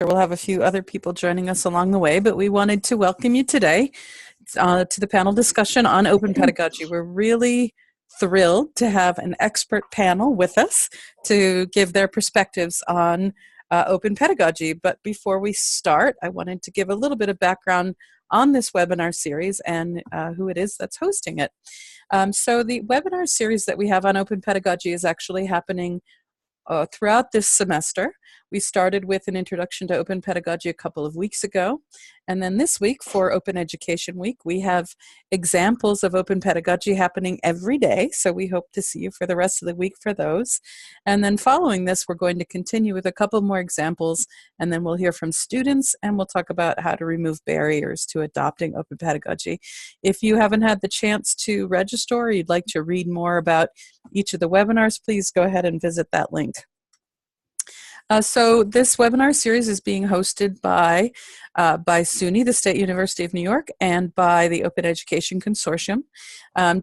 We'll have a few other people joining us along the way, but we wanted to welcome you today to the panel discussion on open pedagogy. We're really thrilled to have an expert panel with us to give their perspectives on open pedagogy. But before we start, I wanted to give a little bit of background on this webinar series and who it is that's hosting it. So the webinar series that we have on open pedagogy is actually happening throughout this semester. We started with an introduction to open pedagogy a couple of weeks ago. And then this week, for Open Education Week, we have examples of open pedagogy happening every day. So we hope to see you for the rest of the week for those. And then following this, we're going to continue with a couple more examples. And then we'll hear from students and we'll talk about how to remove barriers to adopting open pedagogy. If you haven't had the chance to register or you'd like to read more about each of the webinars, please go ahead and visit that link. So this webinar series is being hosted by SUNY, the State University of New York, and by the Open Education Consortium.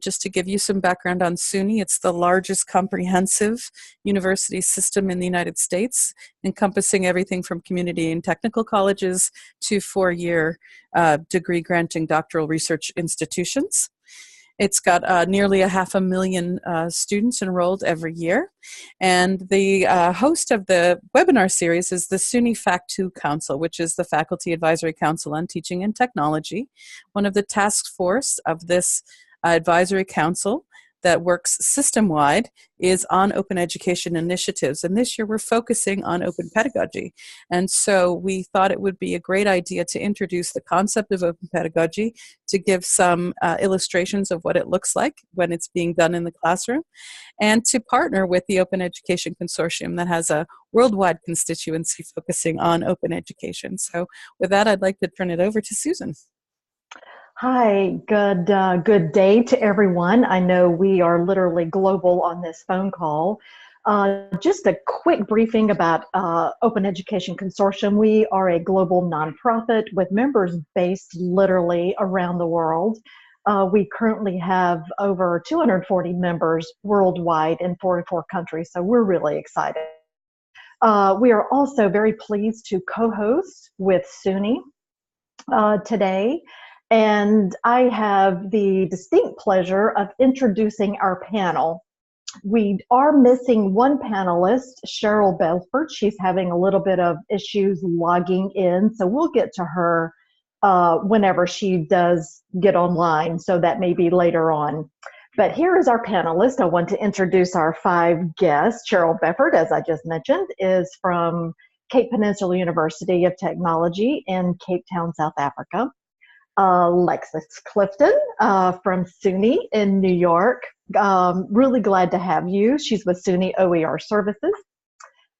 Just to give you some background on SUNY, it's the largest comprehensive university system in the United States, encompassing everything from community and technical colleges to four-year degree-granting doctoral research institutions. It's got nearly 500,000 students enrolled every year. And the host of the webinar series is the SUNY Fact2 Council, which is the Faculty Advisory Council on Teaching and Technology. One of the task force of this advisory council that works system-wide is on open education initiatives. And this year we're focusing on open pedagogy. And so we thought it would be a great idea to introduce the concept of open pedagogy, to give some illustrations of what it looks like when it's being done in the classroom, and to partner with the Open Education Consortium that has a worldwide constituency focusing on open education. So with that, I'd like to turn it over to Susan. Hi, good day to everyone. I know we are literally global on this phone call. Just a quick briefing about Open Education Consortium. We are a global nonprofit with members based literally around the world. We currently have over 240 members worldwide in 44 countries, so we're really excited. We are also very pleased to co-host with SUNY today. And I have the distinct pleasure of introducing our panel. We are missing one panelist, Cheryl Belford. She's having a little bit of issues logging in, so we'll get to her whenever she does get online, so that may be later on. But here is our panelist. I want to introduce our 5 guests. Cheryl Belford, as I just mentioned, is from Peninsula University of Technology in Cape Town, South Africa. Alexis Clifton from SUNY in New York. Really glad to have you. She's with SUNY OER Services.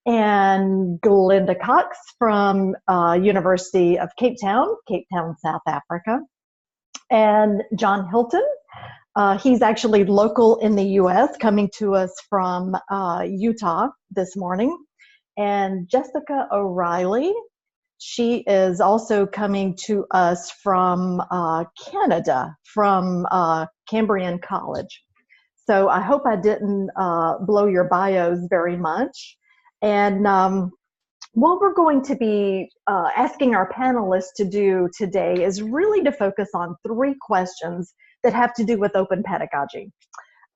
And Glenda Cox from University of Cape Town, South Africa. And John Hilton. He's actually local in the US, coming to us from Utah this morning. And Jessica O'Reilly. She is also coming to us from Canada, from Cambrian College. So I hope I didn't blow your bios very much. And what we're going to be asking our panelists to do today is really to focus on 3 questions that have to do with open pedagogy.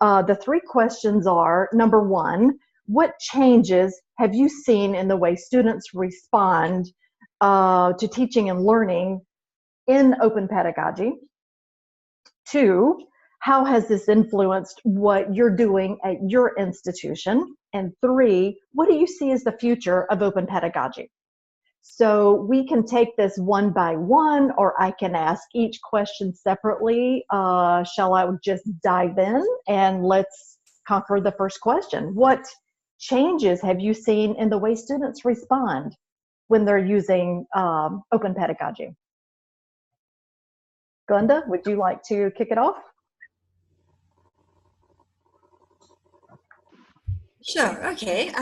The 3 questions are, number 1, what changes have you seen in the way students respond to teaching and learning in open pedagogy? 2, how has this influenced what you're doing at your institution? And 3, what do you see as the future of open pedagogy? So we can take this one by one, or I can ask each question separately. Shall I just dive in and let's conquer the first question? What changes have you seen in the way students respond when they're using open pedagogy? Glenda, would you like to kick it off? Sure, okay.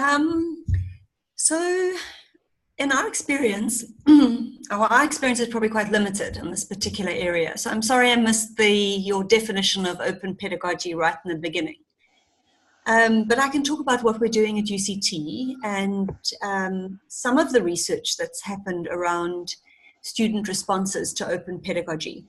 So in our experience, our experience is probably quite limited in this particular area. So I'm sorry I missed your definition of open pedagogy right in the beginning. But I can talk about what we're doing at UCT and some of the research that's happened around student responses to open pedagogy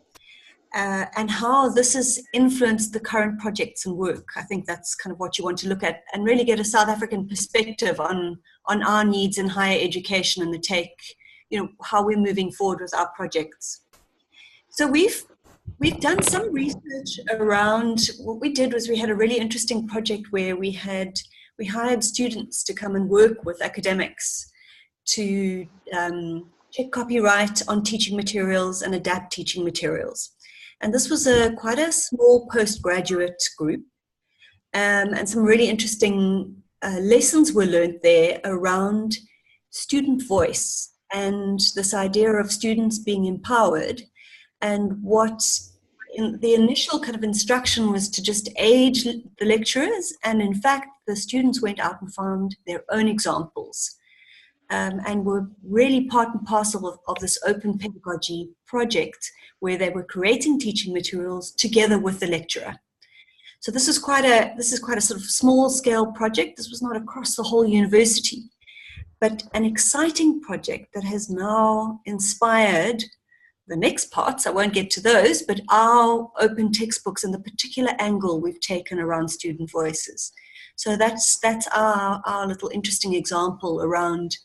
and how this has influenced the current projects and work. I think that's kind of what you want to look at and really get a South African perspective on our needs in higher education and the take, how we're moving forward with our projects. So we've done some research around, what we did was we had a really interesting project where we hired students to come and work with academics to check copyright on teaching materials and adapt teaching materials. And this was quite a small postgraduate group, and some really interesting lessons were learned there around student voice and this idea of students being empowered. And the initial kind of instruction was to just aid the lecturers, and in fact the students went out and found their own examples and were really part and parcel of this open pedagogy project where they were creating teaching materials together with the lecturer. So this is quite a sort of small scale project. This was not across the whole university, but an exciting project that has now inspired the next parts. I won't get to those, but our open textbooks and the particular angle we've taken around student voices. So that's our little interesting example around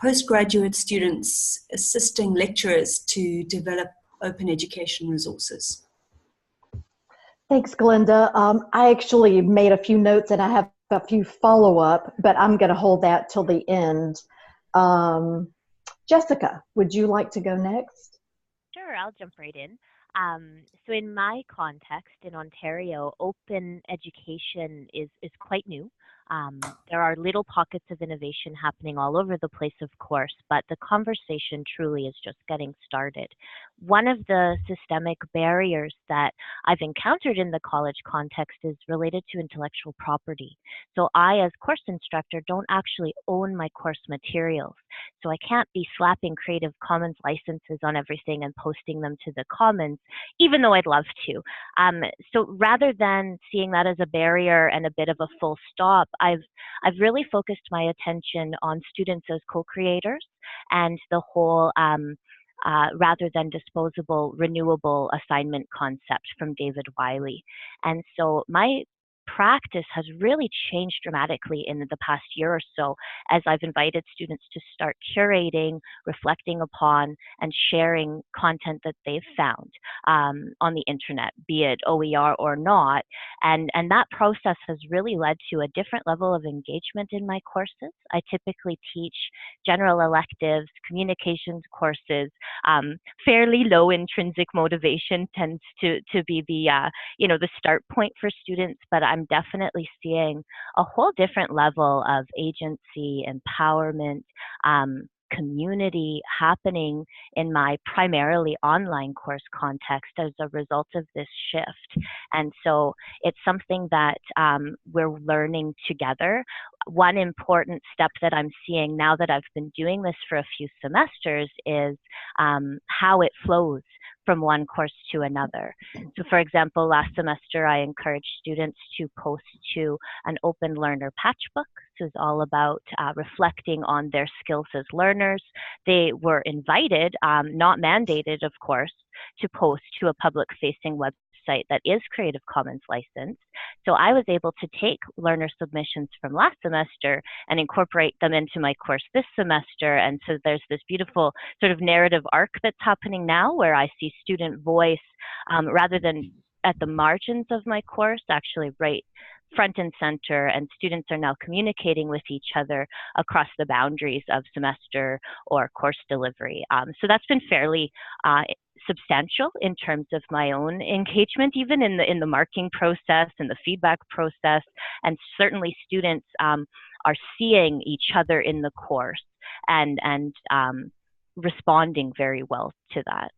postgraduate students assisting lecturers to develop open education resources. Thanks, Glenda. I actually made a few notes and I have a few follow-up, but I'm going to hold that till the end. Jessica, would you like to go next? Sure, I'll jump right in. So in my context in Ontario, open education is quite new. There are little pockets of innovation happening all over the place, of course, but the conversation truly is just getting started. One of the systemic barriers that I've encountered in the college context is related to intellectual property. So I, as course instructor, don't actually own my course materials. So I can't be slapping Creative Commons licenses on everything and posting them to the Commons, even though I'd love to. So rather than seeing that as a barrier and a bit of a full stop, I've really focused my attention on students as co-creators and the whole rather than disposable, renewable assignment concept from David Wiley. And so my practice has really changed dramatically in the past year or so as I've invited students to start curating, reflecting upon, and sharing content that they've found on the internet, be it OER or not. And that process has really led to a different level of engagement in my courses. I typically teach general electives, communications courses. Fairly low intrinsic motivation tends to be the start point for students, but I'm definitely seeing a whole different level of agency, empowerment, community happening in my primarily online course context as a result of this shift. And so it's something that we're learning together. One important step that I'm seeing now that I've been doing this for a few semesters is how it flows from one course to another. So for example, last semester I encouraged students to post to an open learner patchbook. So it's all about reflecting on their skills as learners. They were invited, not mandated of course, to post to a public facing website that is Creative Commons licensed. So I was able to take learner submissions from last semester and incorporate them into my course this semester. And so there's this beautiful sort of narrative arc that's happening now where I see student voice rather than at the margins of my course, actually right front and center, and students are now communicating with each other across the boundaries of semester or course delivery. So that's been fairly substantial in terms of my own engagement, even in the marking process and the feedback process, and certainly students are seeing each other in the course and responding very well to that.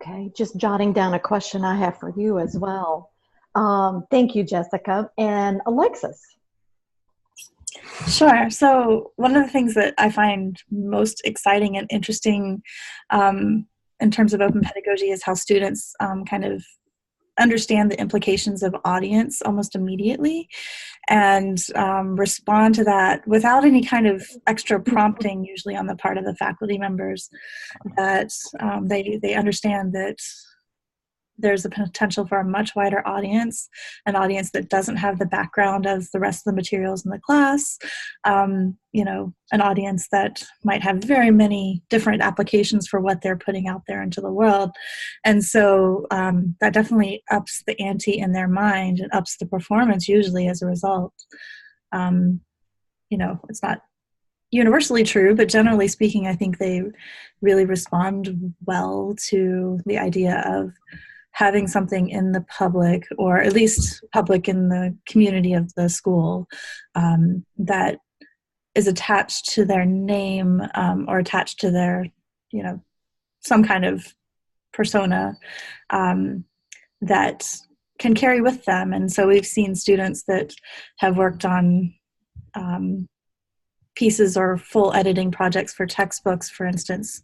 Okay, just jotting down a question I have for you as well. Thank you, Jessica. And Alexis. Sure. So one of the things that I find most exciting and interesting in terms of open pedagogy is how students kind of understand the implications of audience almost immediately and respond to that without any kind of extra prompting, usually on the part of the faculty members, that they understand that there's a potential for a much wider audience, an audience that doesn't have the background of the rest of the materials in the class, an audience that might have very many different applications for what they're putting out there into the world. And so that definitely ups the ante in their mind and ups the performance usually as a result. It's not universally true, but generally speaking, I think they really respond well to the idea of having something in the public, or at least public in the community of the school, that is attached to their name or attached to their, some kind of persona that can carry with them. And so we've seen students that have worked on pieces or full editing projects for textbooks, for instance,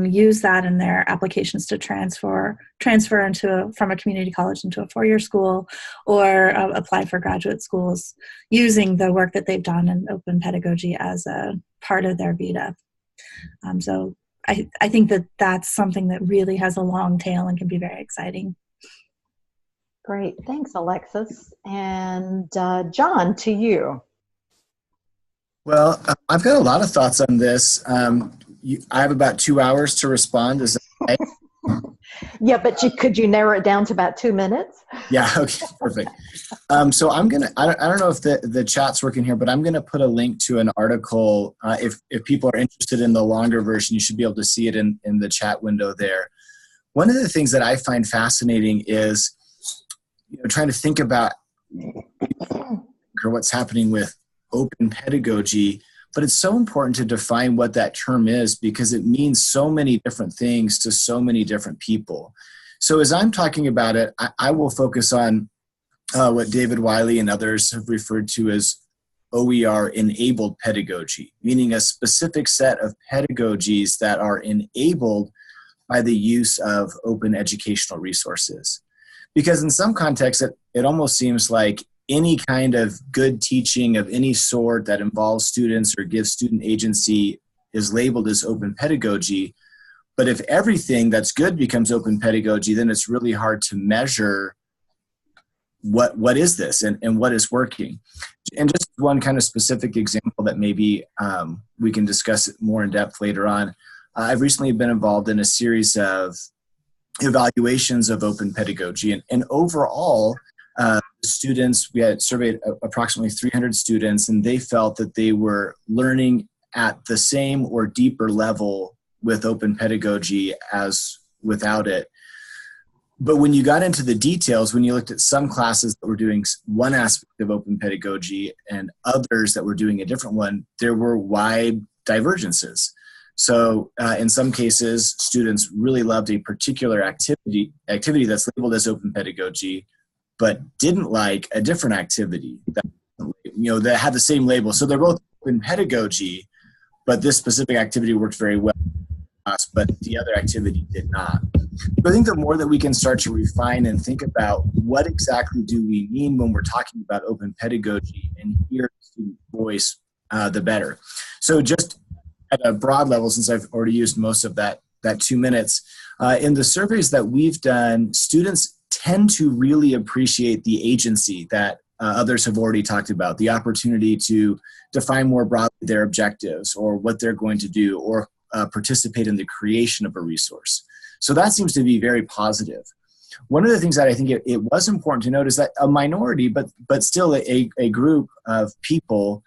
use that in their applications to transfer from a community college into a four-year school, or apply for graduate schools using the work that they've done in open pedagogy as a part of their vita. So I think that that's something that really has a long tail and can be very exciting. Great. Thanks, Alexis. And John, to you. Well, I've got a lot of thoughts on this. I have about 2 hours to respond. Is that right? Yeah, but could you narrow it down to about 2 minutes? Yeah, okay, perfect. So I don't know if the chat's working here, but I'm going to put a link to an article. If people are interested in the longer version, you should be able to see it in the chat window there. One of the things that I find fascinating is trying to think about what's happening with open pedagogy, but it's so important to define what that term is, because it means so many different things to so many different people. So as I'm talking about it, I will focus on what David Wiley and others have referred to as OER-enabled pedagogy, meaning a specific set of pedagogies that are enabled by the use of open educational resources. Because in some contexts, it almost seems like any kind of good teaching of any sort that involves students or gives student agency is labeled as open pedagogy. But if everything that's good becomes open pedagogy, then it's really hard to measure what is this and what is working. And just one kind of specific example that maybe we can discuss more in depth later on. I've recently been involved in a series of evaluations of open pedagogy, and overall, students, we had surveyed approximately 300 students, and they felt that they were learning at the same or deeper level with open pedagogy as without it. But when you got into the details, when you looked at some classes that were doing one aspect of open pedagogy and others that were doing a different one, there were wide divergences. So in some cases, students really loved a particular activity that's labeled as open pedagogy, but didn't like a different activity that had the same label. So they're both open pedagogy, but this specific activity worked very well for us, but the other activity did not. So I think the more that we can start to refine and think about what exactly do we mean when we're talking about open pedagogy and hear the student voice, the better. So just at a broad level, since I've already used most of that 2 minutes, in the surveys that we've done, students tend to really appreciate the agency that others have already talked about, the opportunity to define more broadly their objectives or what they're going to do, or participate in the creation of a resource. So that seems to be very positive. One of the things that I think it was important to note is that a minority, but still a group of people,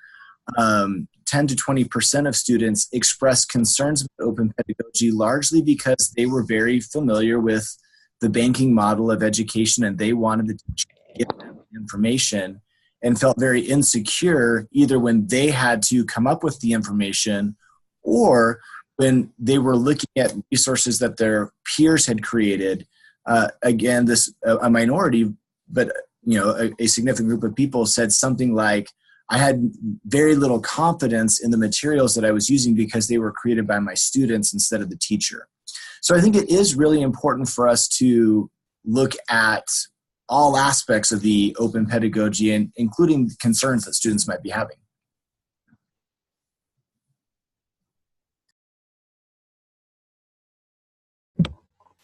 10 to 20% of students expressed concerns about open pedagogy, largely because they were very familiar with the banking model of education, and they wanted the teacher to give them information and felt very insecure either when they had to come up with the information or when they were looking at resources that their peers had created. Again, a minority, but a significant group of people said something like, I had very little confidence in the materials that I was using because they were created by my students instead of the teacher. So I think it is really important for us to look at all aspects of the open pedagogy, and including concerns that students might be having.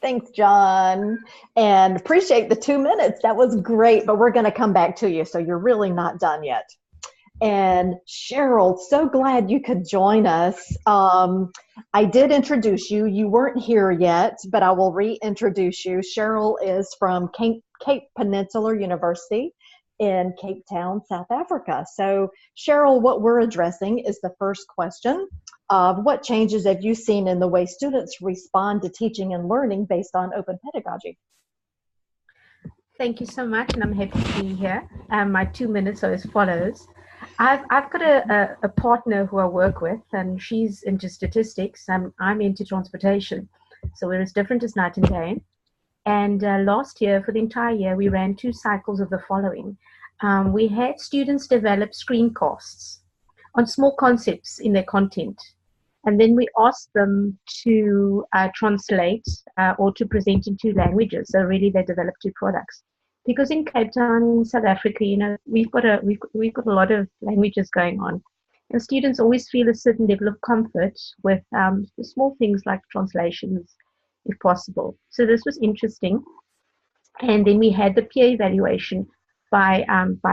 Thanks, John, and appreciate the 2 minutes. That was great, but we're going to come back to you, so you're really not done yet. And Cheryl, so glad you could join us. I did introduce you. You weren't here yet, but I will reintroduce you. Cheryl is from Cape Peninsula University in Cape Town, South Africa. So Cheryl, what we're addressing is the first question of what changes have you seen in the way students respond to teaching and learning based on open pedagogy? Thank you so much, and I'm happy to be here. My 2 minutes are as follows. I've got a partner who I work with, and she's into statistics. I'm into transportation, so we're as different as night and day. And last year, for the entire year, we ran 2 cycles of the following. We had students develop screencasts on small concepts in their content. And then we asked them to translate or to present in 2 languages. So really they developed 2 products. Because in Cape Town, in South Africa, you know, we've got a lot of languages going on. And students always feel a certain level of comfort with small things like translations, if possible. So this was interesting. And then we had the peer evaluation by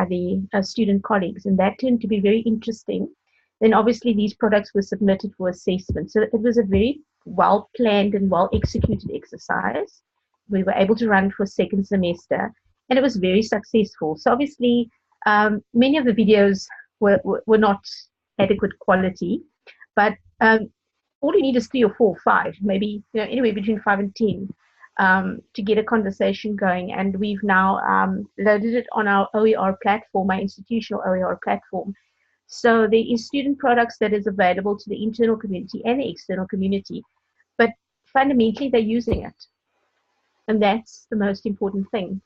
the student colleagues, and that turned to be very interesting. Then obviously these products were submitted for assessment. So it was a very well planned and well executed exercise. We were able to run for a 2nd semester, and it was very successful. So obviously many of the videos were not adequate quality, but all you need is 3 or 4 or 5, maybe, you know, anywhere between 5 and 10 to get a conversation going. And we've now loaded it on our OER platform, our institutional OER platform. So there is student products that is available to the internal community and the external community, but fundamentally they're using it. And that's the most important thing.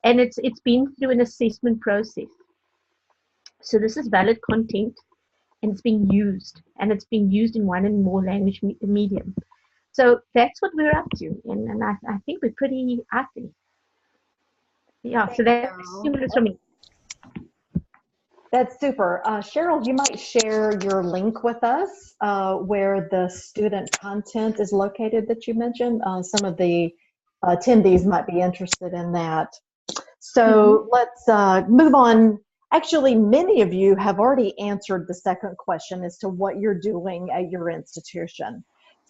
And it's been through an assessment process. So this is valid content, and it's being used, and it's being used in 1 and more language medium. So that's what we're up to, and I think we're pretty happy. Yeah, so that's 2 minutes from me. That's super. Cheryl, you might share your link with us where the student content is located that you mentioned. Some of the attendees might be interested in that. So let's move on. Actually, many of you have already answered the second question as to what you're doing at your institution.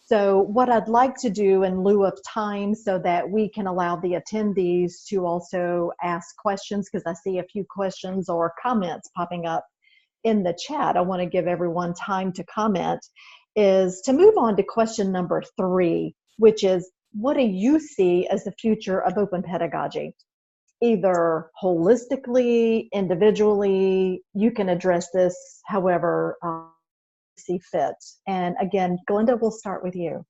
So what I'd like to do in lieu of time so that we can allow the attendees to also ask questions, because I see a few questions or comments popping up in the chat. I want to give everyone time to comment, is to move on to question number 3, which is, what do you see as the future of open pedagogy? Either holistically, individually, you can address this however you see fit. And again, Glenda, we'll start with you.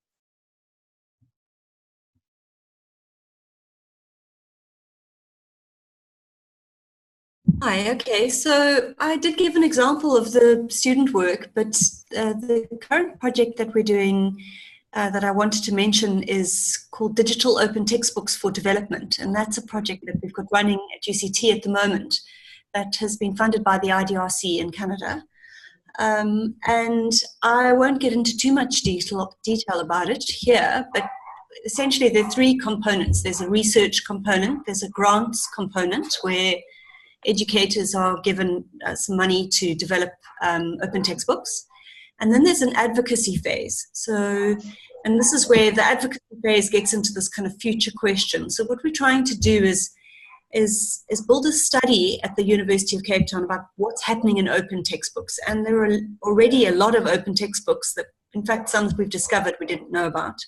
Hi, okay, so I did give an example of the student work, but the current project that we're doing that I wanted to mention is called Digital Open Textbooks for Development, and that's a project that we've got running at UCT at the moment that has been funded by the IDRC in Canada. And I won't get into too much detail about it here, but essentially there are 3 components. There's a research component, there's a grants component where educators are given some money to develop open textbooks. And then there's an advocacy phase. So, and this is where the advocacy phase gets into this kind of future question. So what we're trying to do is build a study at the University of Cape Town about what's happening in open textbooks. And there are already a lot of open textbooks that, in fact, some that we've discovered we didn't know about.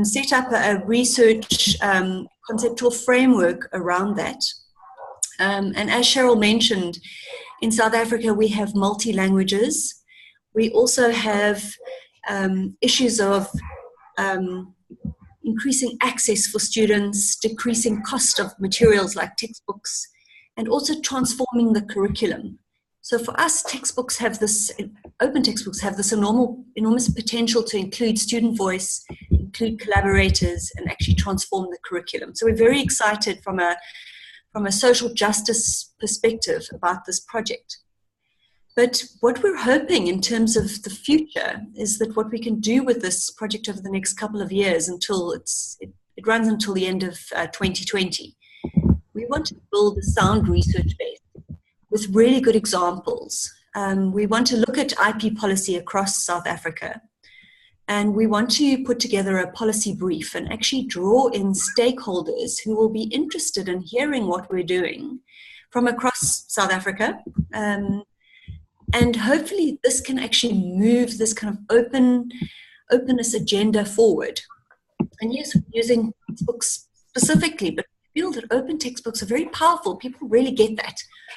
Set up a research conceptual framework around that. And as Cheryl mentioned, in South Africa, we have multi-languages. We also have issues of increasing access for students, decreasing cost of materials like textbooks, and also transforming the curriculum. So for us, textbooks have this, open textbooks have this enormous potential to include student voice, include collaborators, and actually transform the curriculum. So we're very excited from a social justice perspective about this project. But what we're hoping in terms of the future is that what we can do with this project over the next couple of years until it runs until the end of 2020, we want to build a sound research base with really good examples. We want to look at IP policy across South Africa, and we want to put together a policy brief and actually draw in stakeholders who will be interested in hearing what we're doing from across South Africa. And hopefully this can actually move this kind of openness agenda forward. And yes, using textbooks specifically, but we feel that open textbooks are very powerful. People really get that.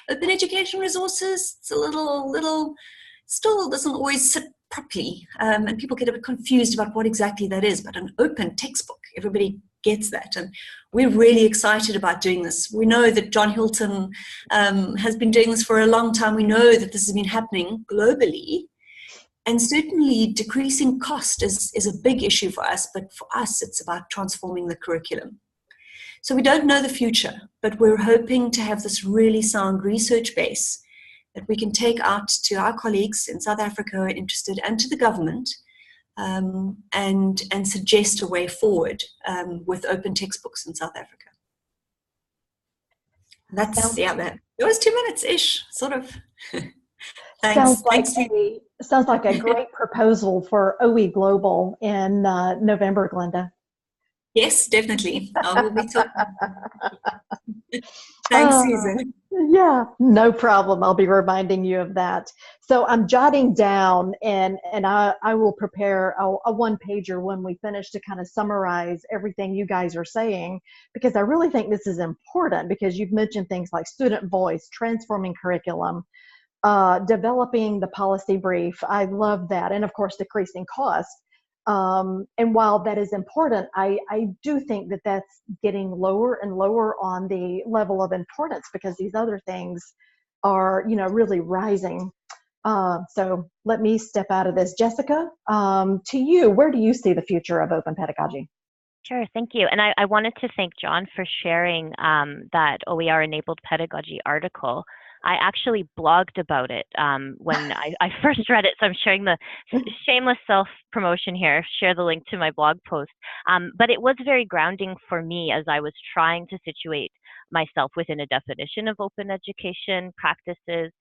Open education resources, it's a little still doesn't always sit properly. And people get a bit confused about what exactly that is. But an open textbook, everybody gets that. And we're really excited about doing this. We know that John Hilton has been doing this for a long time. We know that this has been happening globally. And certainly decreasing cost is a big issue for us. But for us, it's about transforming the curriculum. So we don't know the future, but we're hoping to have this really sound research base that we can take out to our colleagues in South Africa who are interested and to the government, and suggest a way forward with open textbooks in South Africa. That was 2 minutes-ish, sort of. Thanks. Sounds like a great proposal for OE Global in November, Glenda. Yes, definitely. I will be talking. Thanks, Susan. Yeah, no problem. I'll be reminding you of that. So I'm jotting down, and I will prepare a one-pager when we finish to kind of summarize everything you guys are saying, because I really think this is important, because you've mentioned things like student voice, transforming curriculum, developing the policy brief. I love that. And of course, decreasing cost. And while that is important, I do think that that's getting lower and lower on the level of importance, because these other things are, really rising. So let me step out of this. Jessica, to you, where do you see the future of open pedagogy? Sure, thank you. And I wanted to thank John for sharing that OER-enabled pedagogy article. I actually blogged about it when I first read it, so I'm sharing the shameless self-promotion here, share the link to my blog post. But it was very grounding for me as I was trying to situate myself within a definition of open education practices,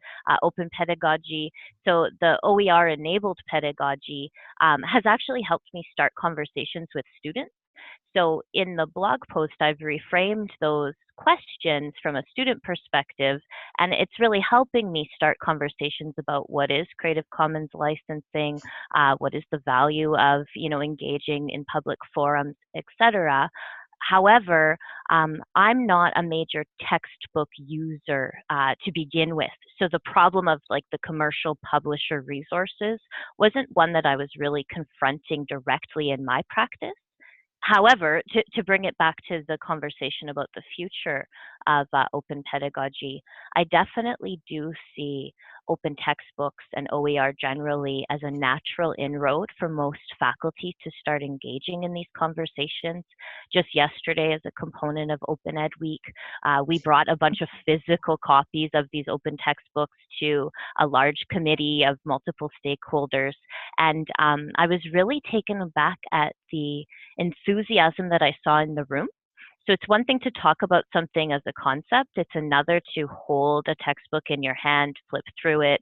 open pedagogy. So the OER-enabled pedagogy has actually helped me start conversations with students. So in the blog post, I've reframed those questions from a student perspective, and it's really helping me start conversations about what is Creative Commons licensing, what is the value of, engaging in public forums, etc. However, I'm not a major textbook user to begin with. So the problem of the commercial publisher resources wasn't one that I was really confronting directly in my practice. However, to bring it back to the conversation about the future of open pedagogy, I definitely do see open textbooks and OER generally as a natural inroad for most faculty to start engaging in these conversations. Just yesterday, as a component of Open Ed Week, we brought a bunch of physical copies of these open textbooks to a large committee of multiple stakeholders. And I was really taken aback at the enthusiasm that I saw in the room. So it's one thing to talk about something as a concept. It's another to hold a textbook in your hand, flip through it,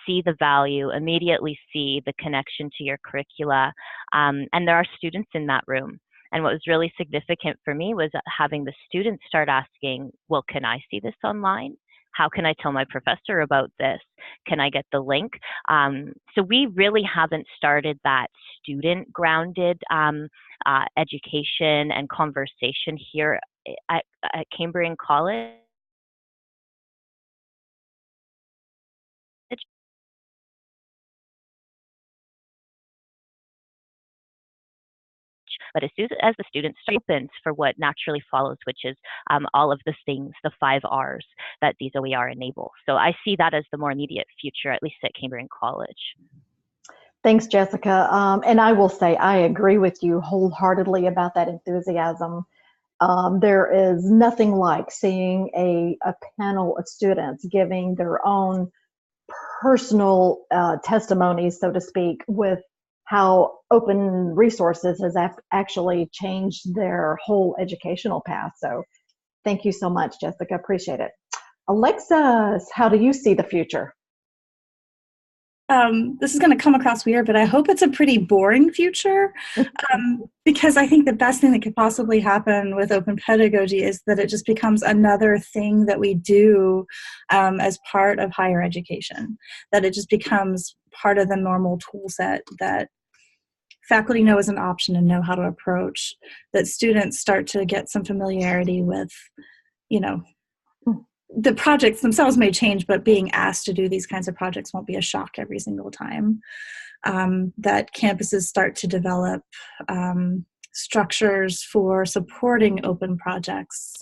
see the value, immediately see the connection to your curricula. And there are students in that room. And what was really significant for me was having the students start asking, well, can I see this online? How can I tell my professor about this? Can I get the link? So we really haven't started that student-grounded education and conversation here at Cambrian College. But as soon as the students opens for what naturally follows, which is all of the things, the 5 R's that these OER enable. So I see that as the more immediate future, at least at Cambrian College. Thanks, Jessica. And I will say, I agree with you wholeheartedly about that enthusiasm. There is nothing like seeing a panel of students giving their own personal testimonies, so to speak, with how open resources has actually changed their whole educational path. So thank you so much, Jessica. Appreciate it. Alexis, how do you see the future? This is going to come across weird, but I hope it's a pretty boring future, because I think the best thing that could possibly happen with open pedagogy is that it just becomes another thing that we do as part of higher education, that it just becomes part of the normal tool set that faculty know is an option and know how to approach, that students start to get some familiarity with, you know, the projects themselves may change, but being asked to do these kinds of projects won't be a shock every single time. That campuses start to develop structures for supporting open projects.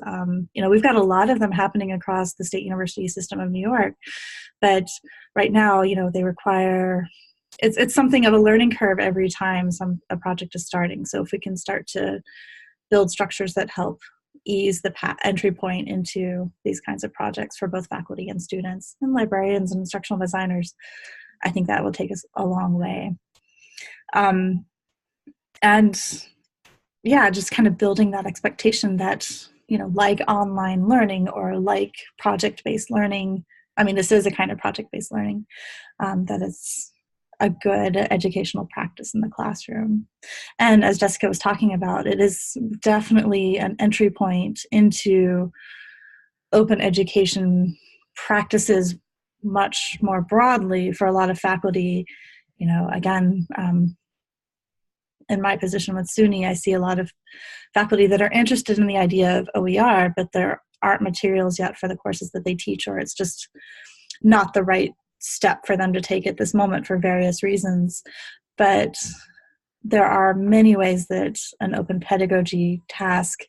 We've got a lot of them happening across the State University system of New York, but right now, they require, it's something of a learning curve every time a project is starting. So if we can start to build structures that help ease the entry point into these kinds of projects for both faculty and students and librarians and instructional designers, I think that will take us a long way. Just kind of building that expectation that, like online learning or like project-based learning, this is a kind of project-based learning, that it's a good educational practice in the classroom. And as Jessica was talking about, it is definitely an entry point into open education practices much more broadly for a lot of faculty. Again, in my position with SUNY, I see a lot of faculty that are interested in the idea of OER, but there aren't materials yet for the courses that they teach, or it's just not the right step for them to take at this moment for various reasons. But there are many ways that an open pedagogy task,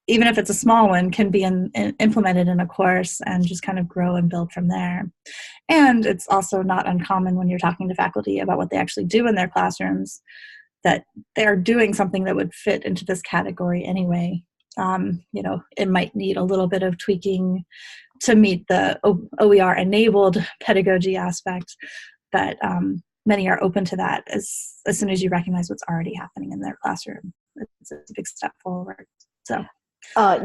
even if it's a small one, can be implemented in a course and just kind of grow and build from there. And it's also not uncommon when you're talking to faculty about what they actually do in their classrooms that they're doing something that would fit into this category anyway. It might need a little bit of tweaking to meet the OER-enabled pedagogy aspect, but many are open to that as soon as you recognize what's already happening in their classroom. It's a big step forward. So,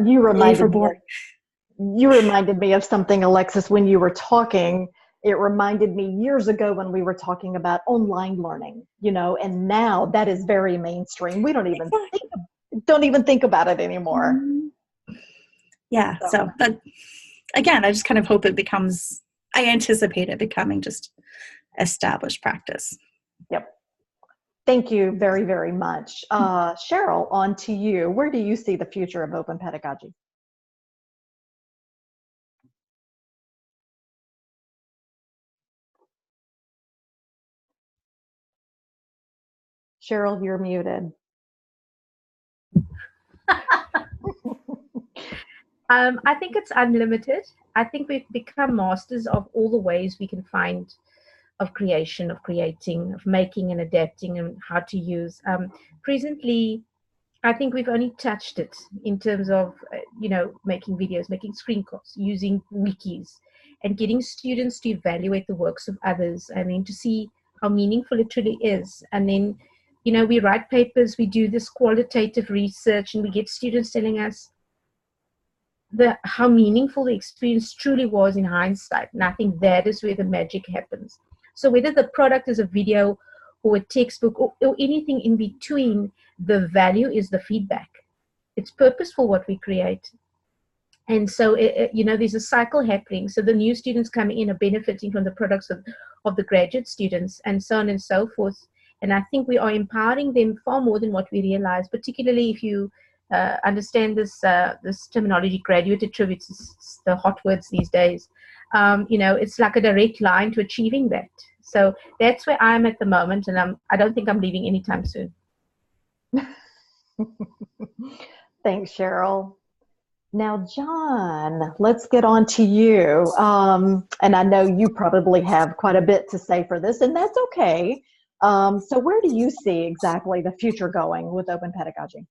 you reminded me of something, Alexis, when you were talking. It reminded me years ago when we were talking about online learning, and now that is very mainstream. We don't even think about it anymore. Yeah. But again, I just kind of hope I anticipate it becoming just established practice. Yep. Thank you very, very much. Cheryl, on to you. Where do you see the future of open pedagogy? Cheryl, you're muted. I think it's unlimited. I think we've become masters of all the ways we can find of creation, of creating, of making and adapting, and how to use. Presently, I think we've only touched it in terms of, making videos, making screencasts, using wikis, and getting students to evaluate the works of others. To see how meaningful it truly is. And then, we write papers, we do this qualitative research, and we get students telling us how meaningful the experience truly was in hindsight. And I think that is where the magic happens. So whether the product is a video or a textbook or anything in between, the value is the feedback. It's purposeful what we create. And so, there's a cycle happening. So the new students coming in are benefiting from the products of the graduate students, and so on and so forth. And I think we are empowering them far more than what we realize, particularly if you understand this terminology, graduate attributes, is the hot words these days. It's like a direct line to achieving that. So that's where I'm at the moment, and I don't think I'm leaving anytime soon. Thanks, Cheryl. Now, John, let's get on to you. And I know you probably have quite a bit to say for this, and that's okay. So where do you see exactly the future going with open pedagogy?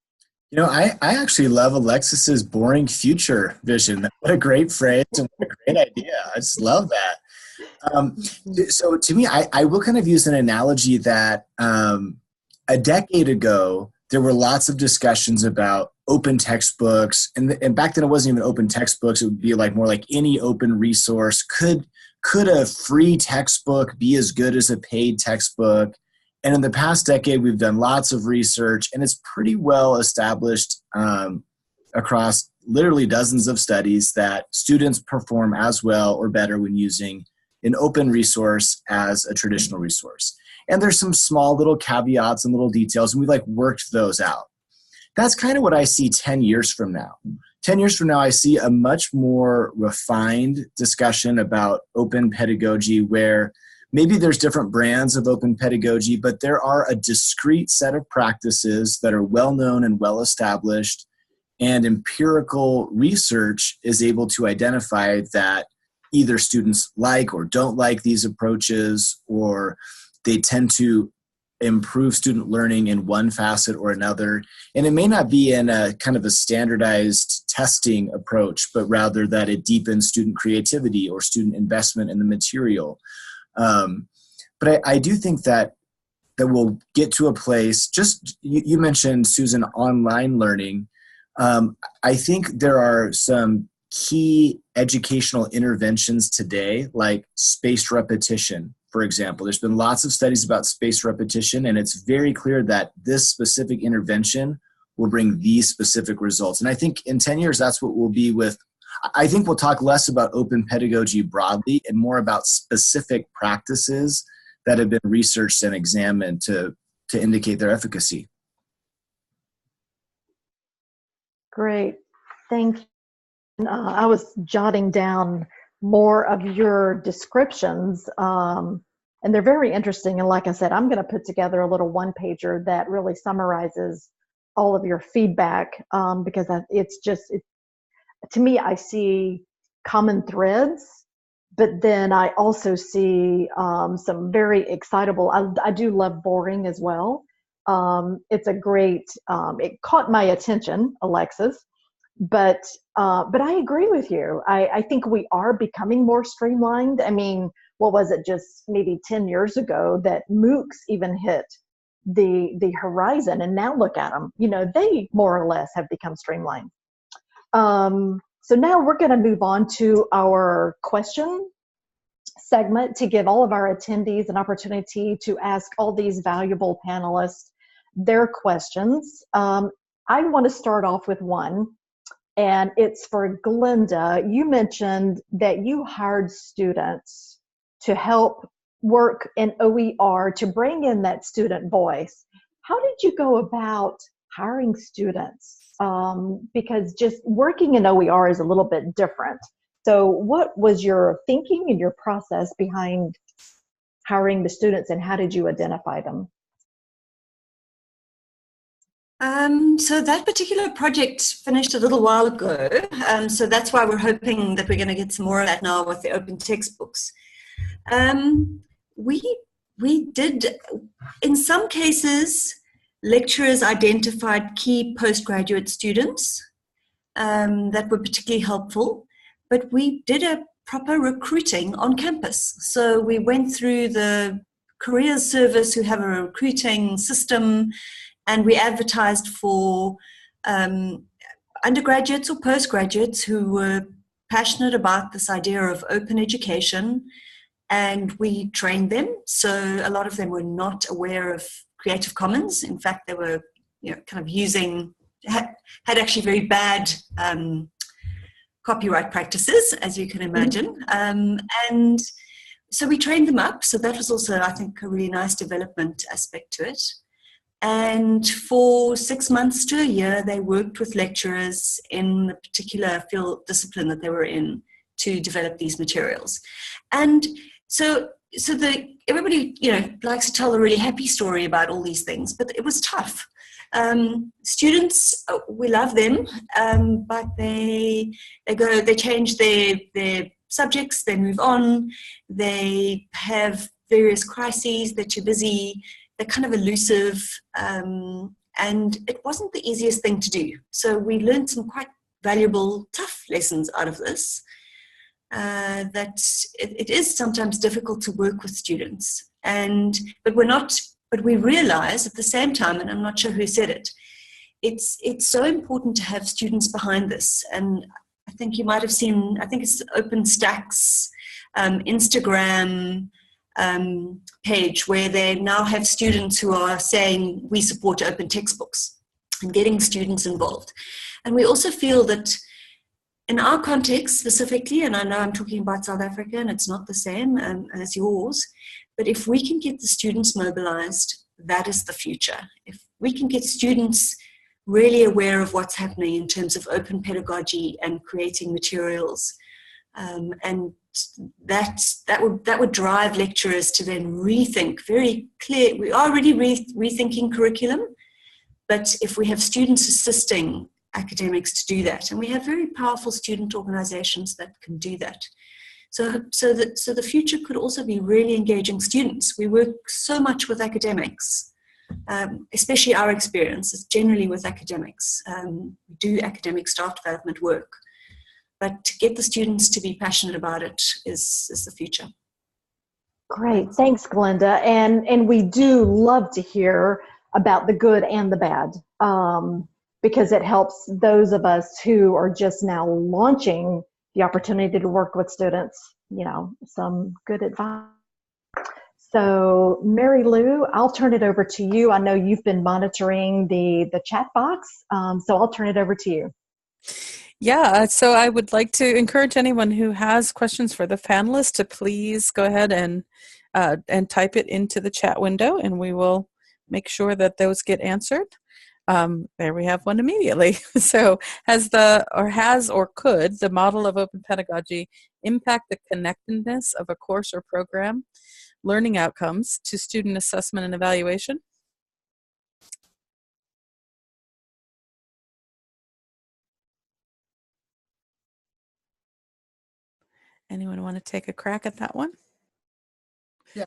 I actually love Alexis's boring future vision. What a great phrase and what a great idea. I just love that. So to me, I will kind of use an analogy that a decade ago, there were lots of discussions about open textbooks. And back then it wasn't even open textbooks. It would be more like any open resource. Could a free textbook be as good as a paid textbook? And in the past decade, we've done lots of research, and it's pretty well established across literally dozens of studies that students perform as well or better when using an open resource as a traditional resource. And there's some small little caveats and little details, and we worked those out. That's kind of what I see 10 years from now. 10 years from now, I see a much more refined discussion about open pedagogy where maybe there's different brands of open pedagogy, but there are a discrete set of practices that are well-known and well-established, and empirical research is able to identify that either students like or don't like these approaches, or they tend to improve student learning in one facet or another. And it may not be in a kind of a standardized testing approach, but rather that it deepens student creativity or student investment in the material. But I do think that we'll get to a place, just you mentioned, Susan, online learning. I think there are some key educational interventions today, like spaced repetition, for example. There's been lots of studies about spaced repetition, and it's very clear that this specific intervention will bring these specific results. And I think in 10 years, that's what we'll be with. I think we'll talk less about open pedagogy broadly and more about specific practices that have been researched and examined to indicate their efficacy. Great. Thank you. I was jotting down more of your descriptions, and they're very interesting. And like I said, I'm going to put together a little one-pager that really summarizes all of your feedback, because to me, I see common threads, but then I also see some very excitable. I do love boring as well. It's a great. It caught my attention, Alexis, but I agree with you. I think we are becoming more streamlined. I mean, what was it? Just maybe 10 years ago that MOOCs even hit the horizon, and now look at them. They more or less have become streamlined. So now we're going to move on to our question segment to give all of our attendees an opportunity to ask all these valuable panelists their questions. I want to start off with one, and it's for Glenda. You mentioned that you hired students to help work in OER to bring in that student voice. How did you go about hiring students? Because just working in OER is a little bit different. So what was your thinking and your process behind hiring the students, and how did you identify them? So that particular project finished a little while ago. So that's why we're hoping that we're going to get some more of that now with the open textbooks. We did, in some cases, lecturers identified key postgraduate students that were particularly helpful, but we did a proper recruiting on campus. So we went through the careers service, who have a recruiting system, and we advertised for undergraduates or postgraduates who were passionate about this idea of open education, and we trained them. So a lot of them were not aware of Creative Commons. In fact, they were kind of had actually very bad copyright practices, as you can imagine. And so we trained them up. So that was also, I think, a really nice development aspect to it. And for 6 months to a year, they worked with lecturers in the particular field discipline that they were in to develop these materials. And so everybody, likes to tell a really happy story about all these things, but it was tough. Students, we love them, but they change their subjects, they move on, they have various crises, they're too busy, they're kind of elusive, and it wasn't the easiest thing to do. So we learned some quite valuable, tough lessons out of this. That it is sometimes difficult to work with students, but we realize at the same time, and I'm not sure who said it, it's so important to have students behind this. And I think you might have seen, I think it's OpenStack's Instagram page, where they now have students who are saying we support open textbooks and getting students involved. And we also feel that in our context specifically, and I know I'm talking about South Africa and it's not the same as yours, but if we can get the students mobilized, that is the future. If we can get students really aware of what's happening in terms of open pedagogy and creating materials, and that would drive lecturers to then rethink very clear. We are already rethinking curriculum, but if we have students assisting academics to do that, and we have very powerful student organizations that can do that. So the future could also be really engaging students. We work so much with academics, especially our experience is generally with academics. We do academic staff development work, but to get the students to be passionate about it is the future. Great, thanks, Glenda. And we do love to hear about the good and the bad, because it helps those of us who are just now launching the opportunity to work with students, some good advice. So Mary Lou, I'll turn it over to you. I know you've been monitoring the chat box, so I'll turn it over to you. Yeah, so I would like to encourage anyone who has questions for the panelists to please go ahead and type it into the chat window, and we will make sure that those get answered. There we have one immediately. So could the model of open pedagogy impact the connectedness of a course or program, learning outcomes to student assessment and evaluation? Anyone want to take a crack at that one? Yeah,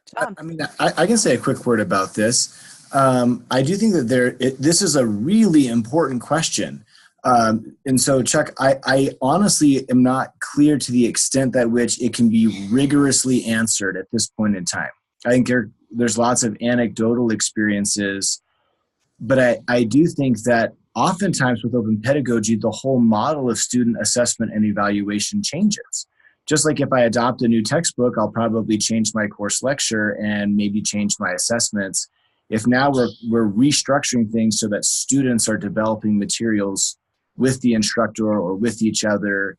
I can say a quick word about this. I do think that this is a really important question. And so, Chuck, I honestly am not clear to the extent that which it can be rigorously answered at this point in time. I think there's lots of anecdotal experiences, but I do think that oftentimes with open pedagogy, the whole model of student assessment and evaluation changes. Just like if I adopt a new textbook, I'll probably change my course lecture and maybe change my assessments. If now we're restructuring things so that students are developing materials with the instructor or with each other,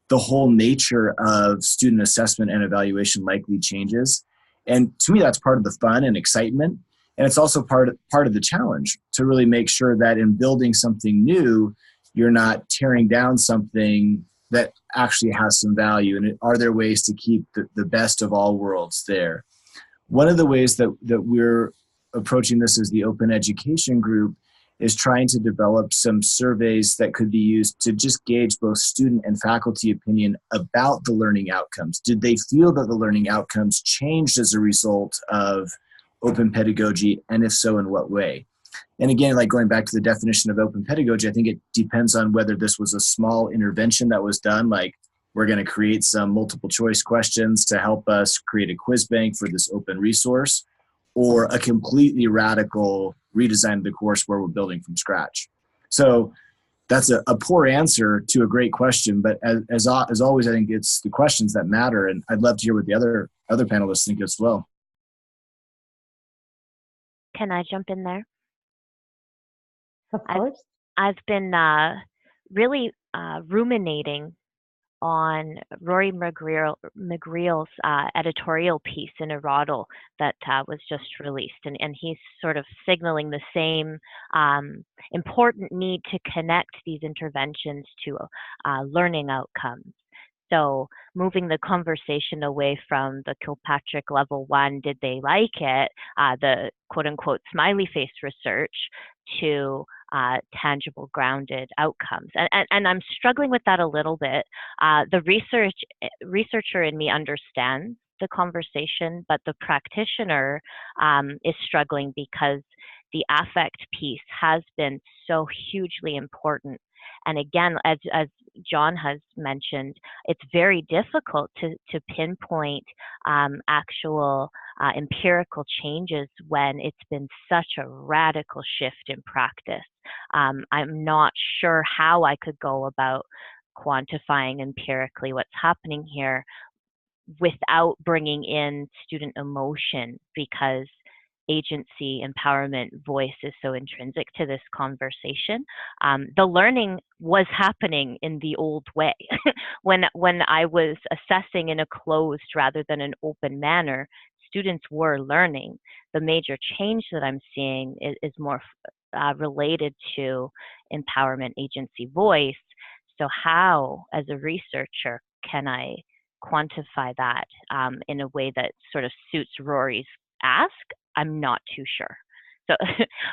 the whole nature of student assessment and evaluation likely changes. And to me, that's part of the fun and excitement. And it's also part of the challenge to really make sure that in building something new, you're not tearing down something that actually has some value. And are there ways to keep the best of all worlds there? One of the ways that we're approaching this as the Open Education Group is trying to develop some surveys that could be used to just gauge both student and faculty opinion about the learning outcomes. Did they feel that the learning outcomes changed as a result of open pedagogy, and if so, in what way? And again, like going back to the definition of open pedagogy, I think it depends on whether this was a small intervention that was done, like we're going to create some multiple choice questions to help us create a quiz bank for this open resource, or a completely radical redesign of the course where we're building from scratch. So that's a poor answer to a great question, but as always, I think it's the questions that matter, and I'd love to hear what the other panelists think as well. Can I jump in there? Of course. I've been really ruminating on Rory McGreal's editorial piece in Erodal that was just released, and he's sort of signaling the same important need to connect these interventions to learning outcomes. So moving the conversation away from the Kilpatrick level 1, did they like it, the quote unquote smiley face research, to tangible, grounded outcomes. And I'm struggling with that a little bit. The researcher in me understands the conversation, but the practitioner is struggling because the affect piece has been so hugely important. And again, as John has mentioned, it's very difficult to pinpoint actual empirical changes when it's been such a radical shift in practice. I'm not sure how I could go about quantifying empirically what's happening here without bringing in student emotion, because agency, empowerment, voice is so intrinsic to this conversation. The learning was happening in the old way. when I was assessing in a closed rather than an open manner, students were learning. The major change that I'm seeing is more related to empowerment, agency, voice. So how, as a researcher, can I quantify that in a way that sort of suits Rory's ask? I'm not too sure. So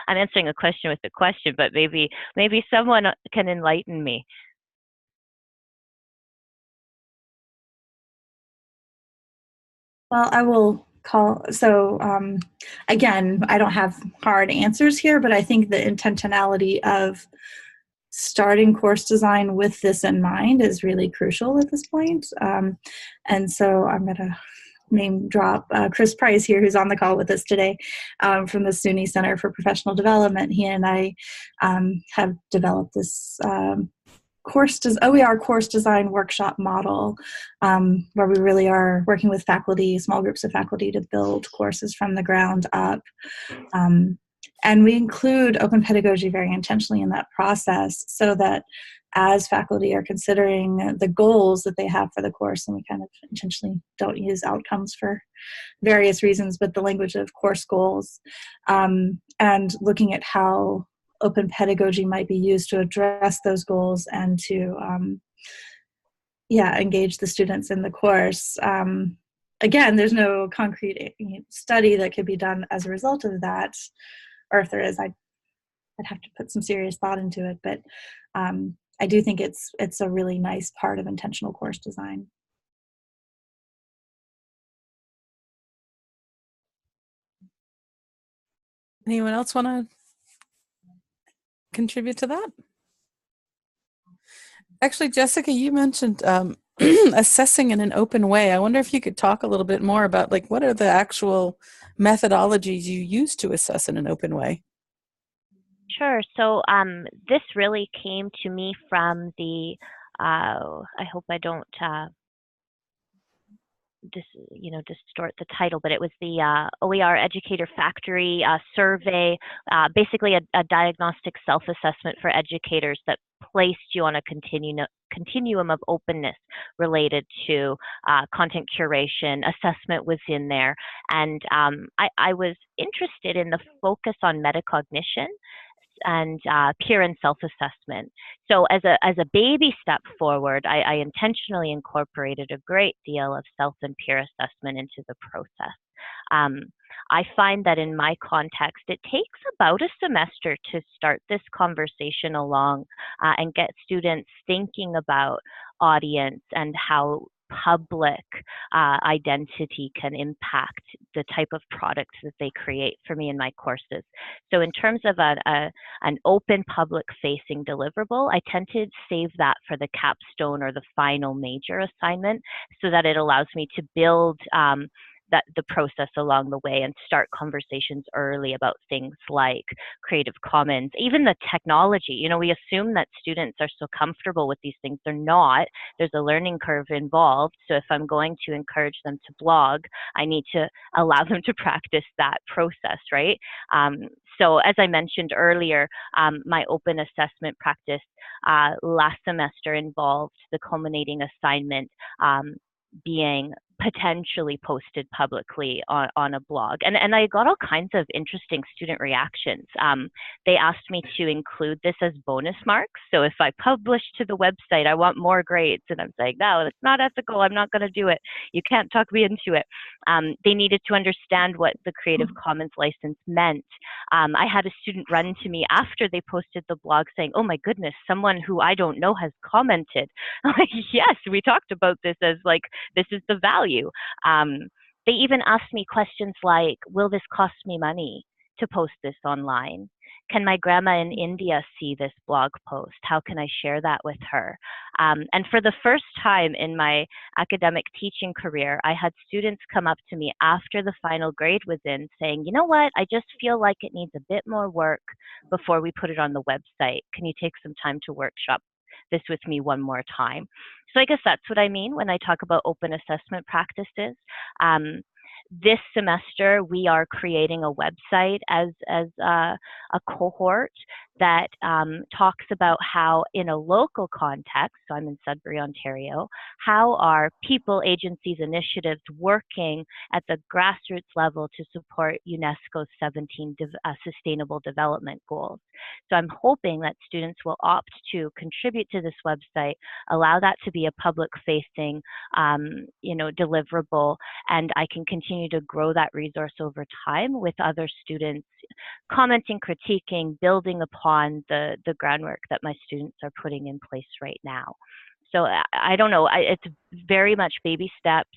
I'm answering a question with a question, but maybe someone can enlighten me. Well, I will call. So again, I don't have hard answers here, but I think the intentionality of starting course design with this in mind is really crucial at this point. And so I'm going to name drop Chris Price here, who's on the call with us today from the SUNY Center for Professional Development. He and I have developed this OER course design workshop model where we really are working with faculty, small groups of faculty, to build courses from the ground up. And we include open pedagogy very intentionally in that process, so that as faculty are considering the goals that they have for the course, and we kind of intentionally don't use outcomes for various reasons, but the language of course goals, and looking at how open pedagogy might be used to address those goals and to engage the students in the course. Again, there's no concrete study that could be done as a result of that, or if there is, I'd have to put some serious thought into it. But I do think it's a really nice part of intentional course design. Anyone else want to contribute to that? Actually, Jessica, you mentioned assessing in an open way. I wonder if you could talk a little bit more about, like, what are the actual methodologies you use to assess in an open way? Sure. So this really came to me from the, I hope I don't distort the title, but it was the OER Educator Factory survey, basically a diagnostic self-assessment for educators that placed you on a continuum of openness related to content curation. Assessment was in there, and I was interested in the focus on metacognition and peer and self-assessment. So as a baby step forward, I intentionally incorporated a great deal of self and peer assessment into the process. I find that in my context, it takes about a semester to start this conversation along and get students thinking about audience and how public identity can impact the type of products that they create for me in my courses. So in terms of an open public-facing deliverable, I tend to save that for the capstone or the final major assignment, so that it allows me to build the process along the way and start conversations early about things like Creative Commons, even the technology. We assume that students are so comfortable with these things. They're not. There's a learning curve involved. So if I'm going to encourage them to blog, I need to allow them to practice that process, right? So as I mentioned earlier, my open assessment practice last semester involved the culminating assignment being potentially posted publicly on a blog. And I got all kinds of interesting student reactions. They asked me to include this as bonus marks. So if I publish to the website, I want more grades. And I'm saying, no, it's not ethical. I'm not going to do it. You can't talk me into it. They needed to understand what the Creative Commons license meant. I had a student run to me after they posted the blog saying, oh my goodness, someone who I don't know has commented. I'm like, yes, we talked about this as like, this is the value. They even asked me questions like, will this cost me money to post this online? Can my grandma in India see this blog post? How can I share that with her? And for the first time in my academic teaching career, I had students come up to me after the final grade was in saying, you know what, I just feel like it needs a bit more work before we put it on the website. Can you take some time to workshop this with me one more time? So I guess that's what I mean when I talk about open assessment practices. This semester, we are creating a website as a cohort that talks about how, in a local context, so I'm in Sudbury, Ontario, how are people, agencies, initiatives working at the grassroots level to support UNESCO's 17 Sustainable Development Goals. So I'm hoping that students will opt to contribute to this website, allow that to be a public-facing, deliverable, and I can continue to grow that resource over time with other students commenting, critiquing, building upon the groundwork that my students are putting in place right now. So I don't know, it's very much baby steps,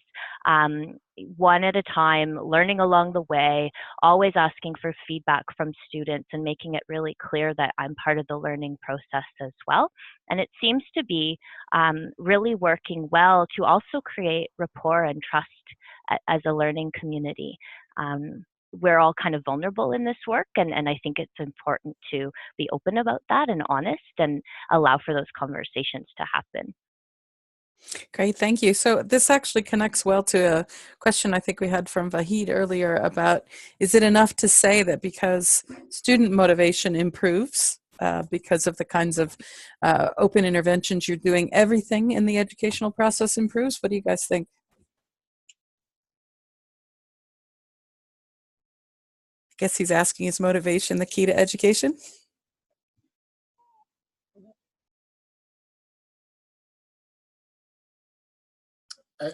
one at a time, learning along the way, always asking for feedback from students and making it really clear that I'm part of the learning process as well. And it seems to be really working well to also create rapport and trust as a learning community. We're all kind of vulnerable in this work, and I think it's important to be open about that and honest and allow for those conversations to happen. Great, thank you. So this actually connects well to a question I think we had from Vahid earlier about, is it enough to say that because student motivation improves because of the kinds of open interventions you're doing, everything in the educational process improves? What do you guys think? I guess he's asking, is motivation the key to education?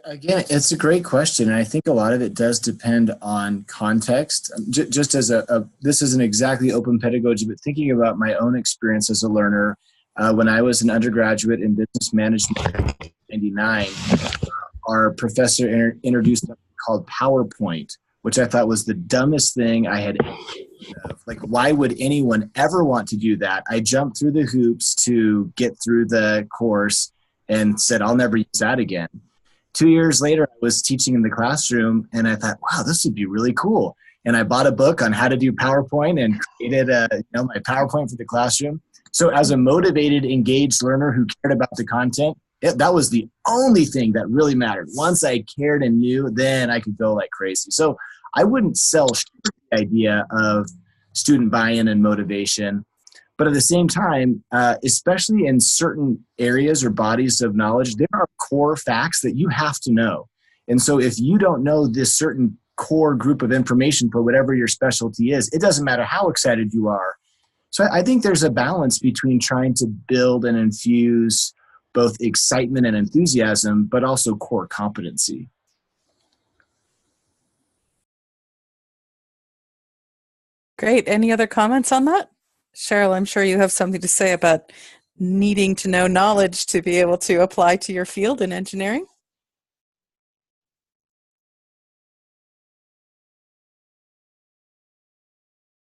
Again, it's a great question, and I think a lot of it does depend on context. Just as this isn't exactly open pedagogy, but thinking about my own experience as a learner, when I was an undergraduate in business management in 1999, our professor introduced something called PowerPoint, which I thought was the dumbest thing I had ever heard of. Like, why would anyone ever want to do that? I jumped through the hoops to get through the course and said, I'll never use that again. 2 years later, I was teaching in the classroom, and I thought, wow, this would be really cool. And I bought a book on how to do PowerPoint and created my PowerPoint for the classroom. So as a motivated, engaged learner who cared about the content, that was the only thing that really mattered. Once I cared and knew, then I could go like crazy. So I wouldn't sell the idea of student buy-in and motivation. But at the same time, especially in certain areas or bodies of knowledge, there are core facts that you have to know. And so if you don't know this certain core group of information for whatever your specialty is, it doesn't matter how excited you are. So I think there's a balance between trying to build and infuse both excitement and enthusiasm, but also core competency. Great. Any other comments on that? Cheryl, I'm sure you have something to say about needing to know knowledge to be able to apply to your field in engineering.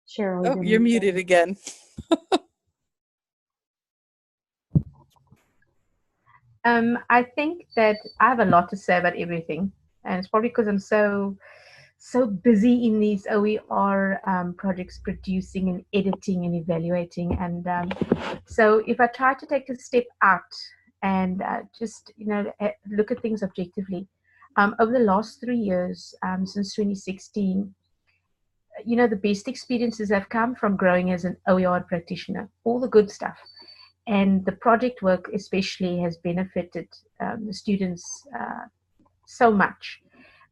Cheryl, Oh, you're muted again. I think that I have a lot to say about everything, and it's probably because I'm so busy in these OER projects, producing and editing and evaluating. And so if I try to take a step out and just look at things objectively, over the last 3 years, since 2016, the best experiences have come from growing as an OER practitioner, all the good stuff. And the project work especially has benefited the students so much.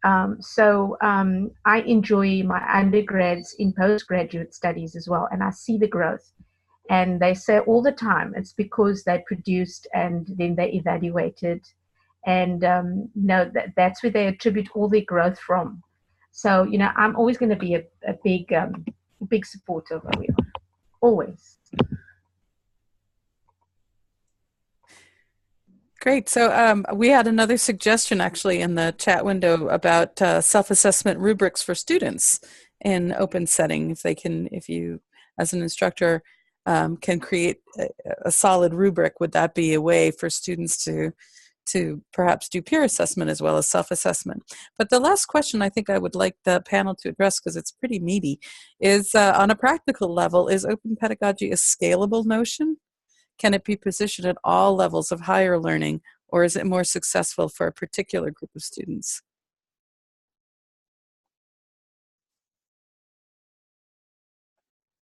I enjoy my undergrads in postgraduate studies as well, and I see the growth. And they say all the time it's because they produced and then they evaluated, and that's where they attribute all their growth from. So I'm always going to be a big big supporter of OER, always. Great. So we had another suggestion actually in the chat window about self-assessment rubrics for students in open setting. If they can, if you, as an instructor, can create a solid rubric, would that be a way for students to perhaps do peer assessment as well as self-assessment? But the last question I think I would like the panel to address, because it's pretty meaty, is on a practical level, is open pedagogy a scalable notion? Can it be positioned at all levels of higher learning, or is it more successful for a particular group of students?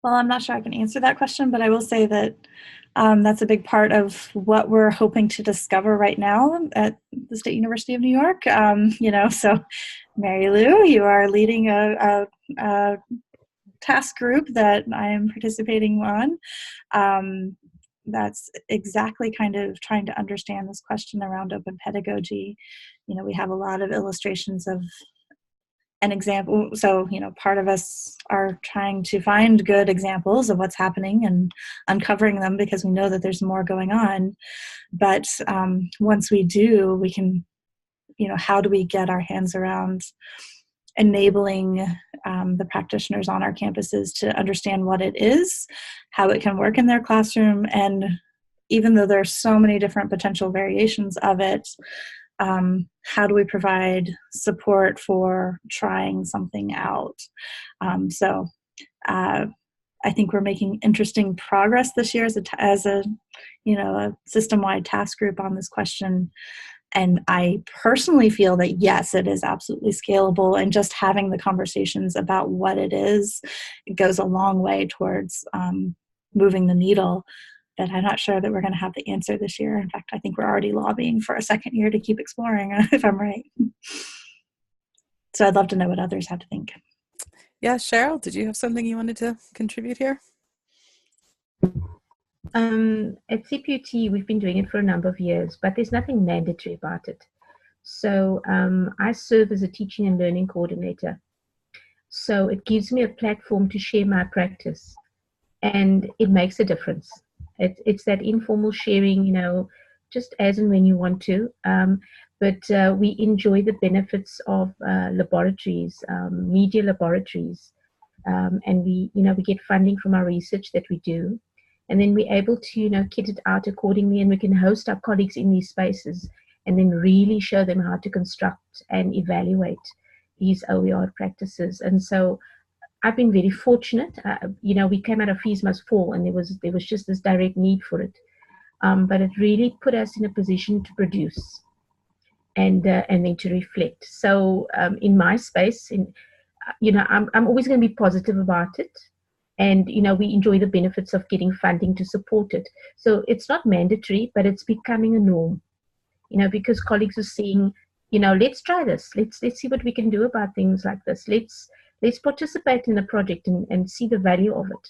Well, I'm not sure I can answer that question, but I will say that that's a big part of what we're hoping to discover right now at the State University of New York. So Mary Lou, you are leading a task group that I am participating on. That's exactly kind of trying to understand this question around open pedagogy. We have a lot of illustrations of an example. So, part of us are trying to find good examples of what's happening and uncovering them because we know that there's more going on. But once we do, we can, how do we get our hands around enabling the practitioners on our campuses to understand what it is, how it can work in their classroom, and even though there are so many different potential variations of it, how do we provide support for trying something out? I think we're making interesting progress this year as a system-wide task group on this question. And I personally feel that, yes, it is absolutely scalable, and just having the conversations about what it is, it goes a long way towards moving the needle. But I'm not sure that we're going to have the answer this year. In fact, I think we're already lobbying for a second year to keep exploring, if I'm right. So I'd love to know what others have to think. Yeah, Cheryl, did you have something you wanted to contribute here? At CPUT, we've been doing it for a number of years, but there's nothing mandatory about it. So I serve as a teaching and learning coordinator. So it gives me a platform to share my practice, and it makes a difference. It's that informal sharing, just as and when you want to. But we enjoy the benefits of laboratories, media laboratories, and we get funding from our research that we do. And then we're able to, kit it out accordingly, and we can host our colleagues in these spaces and then really show them how to construct and evaluate these OER practices. And so I've been very fortunate. We came out of Fees Must Fall, and there was just this direct need for it. But it really put us in a position to produce and then to reflect. So in my space, I'm always going to be positive about it. And, we enjoy the benefits of getting funding to support it. So it's not mandatory, but it's becoming a norm, because colleagues are saying, let's try this. Let's see what we can do about things like this. Let's participate in the project and see the value of it.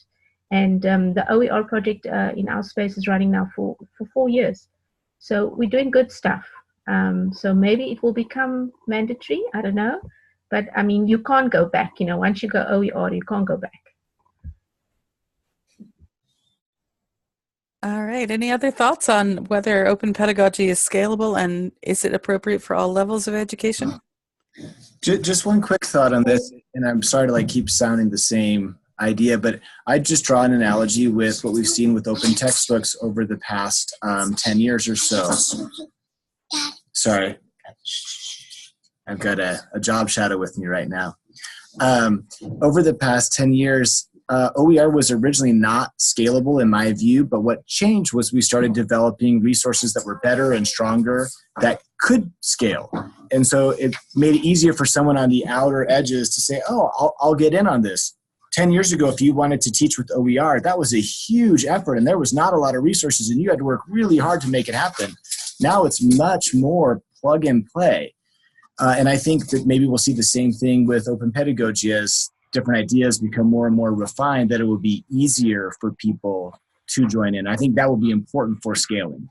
And the OER project in our space is running now for 4 years. So we're doing good stuff. So maybe it will become mandatory. I don't know. But, you can't go back. Once you go OER, you can't go back. All right. Any other thoughts on whether open pedagogy is scalable, and is it appropriate for all levels of education? Just one quick thought on this, and I'm sorry to keep sounding the same idea, but I just draw an analogy with what we've seen with open textbooks over the past 10 years or so. Sorry, I've got a job shadow with me right now. Over the past 10 years, OER was originally not scalable in my view, but what changed was we started developing resources that were better and stronger that could scale. And so it made it easier for someone on the outer edges to say, oh, I'll get in on this. 10 years ago, if you wanted to teach with OER, that was a huge effort, and there was not a lot of resources, and you had to work really hard to make it happen. Now it's much more plug and play. And I think that maybe we'll see the same thing with open pedagogy as different ideas become more and more refined, that it will be easier for people to join in. I think that will be important for scaling.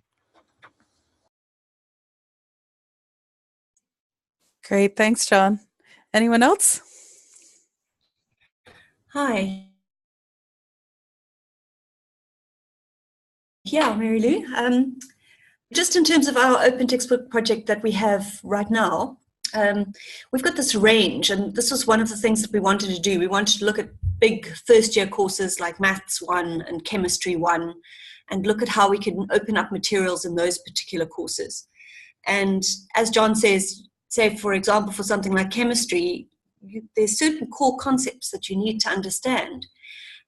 Great. Thanks, John. Anyone else? Hi. Yeah, Mary Lou. Just in terms of our open textbook project that we have right now, we've got this range, and this was one of the things that we wanted to do. We wanted to look at big first-year courses like Maths 1 and Chemistry 1, and look at how we can open up materials in those particular courses. And as John says, say, for example, for something like chemistry, there's certain core concepts that you need to understand.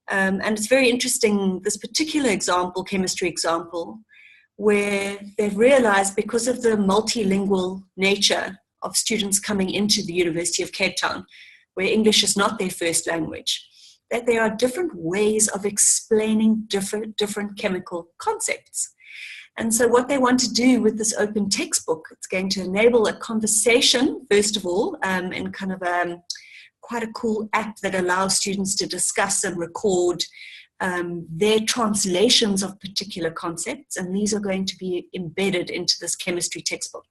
And it's very interesting, this particular example, chemistry example, where they've realized because of the multilingual nature of students coming into the University of Cape Town, where English is not their first language, that there are different ways of explaining different chemical concepts. And so what they want to do with this open textbook, it's going to enable a conversation, first of all, in kind of quite a cool app that allows students to discuss and record their translations of particular concepts, and these are going to be embedded into this chemistry textbook.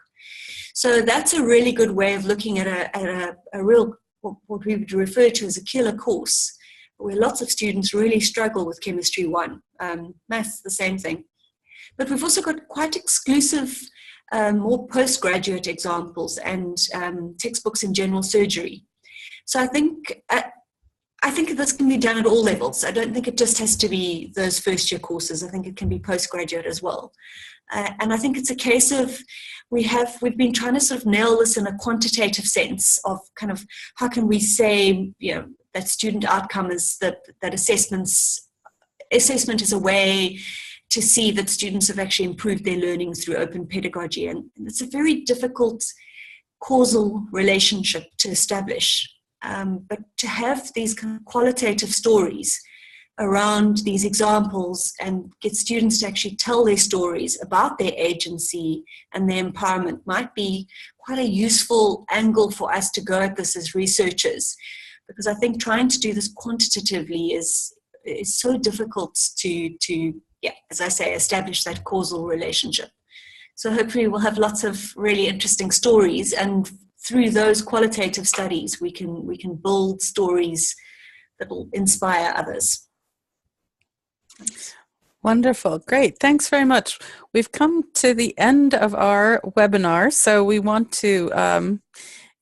So that's a really good way of looking at a real, what we would refer to as a killer course, where lots of students really struggle with Chemistry 1. Maths, the same thing. But we've also got quite exclusive, more postgraduate examples and textbooks in general surgery. So I think this can be done at all levels. I don't think it just has to be those first-year courses. I think it can be postgraduate as well. And I think it's a case of we've been trying to sort of nail this in a quantitative sense of kind of how can we say, that student outcome is that assessment is a way to see that students have actually improved their learning through open pedagogy. And it's a very difficult causal relationship to establish. But to have these kind of qualitative stories around these examples and get students to actually tell their stories about their agency and their empowerment might be quite a useful angle for us to go at this as researchers, because I think trying to do this quantitatively is so difficult to, as I say, establish that causal relationship. So hopefully we'll have lots of really interesting stories, and through those qualitative studies we can build stories that will inspire others. Wonderful. Great. Thanks very much. We've come to the end of our webinar, so we want to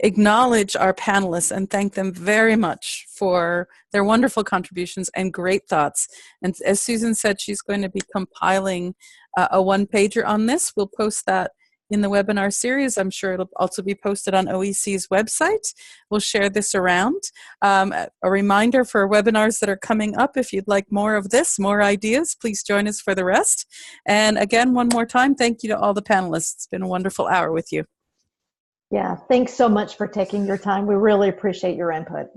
acknowledge our panelists and thank them very much for their wonderful contributions and great thoughts. And as Susan said, she's going to be compiling a one-pager on this. We'll post that in the webinar series. I'm sure it'll also be posted on OEC's website. We'll share this around. A reminder for webinars that are coming up, if you'd like more of this, more ideas, please join us for the rest. And again, one more time, thank you to all the panelists. It's been a wonderful hour with you. Yeah, thanks so much for taking your time. We really appreciate your input.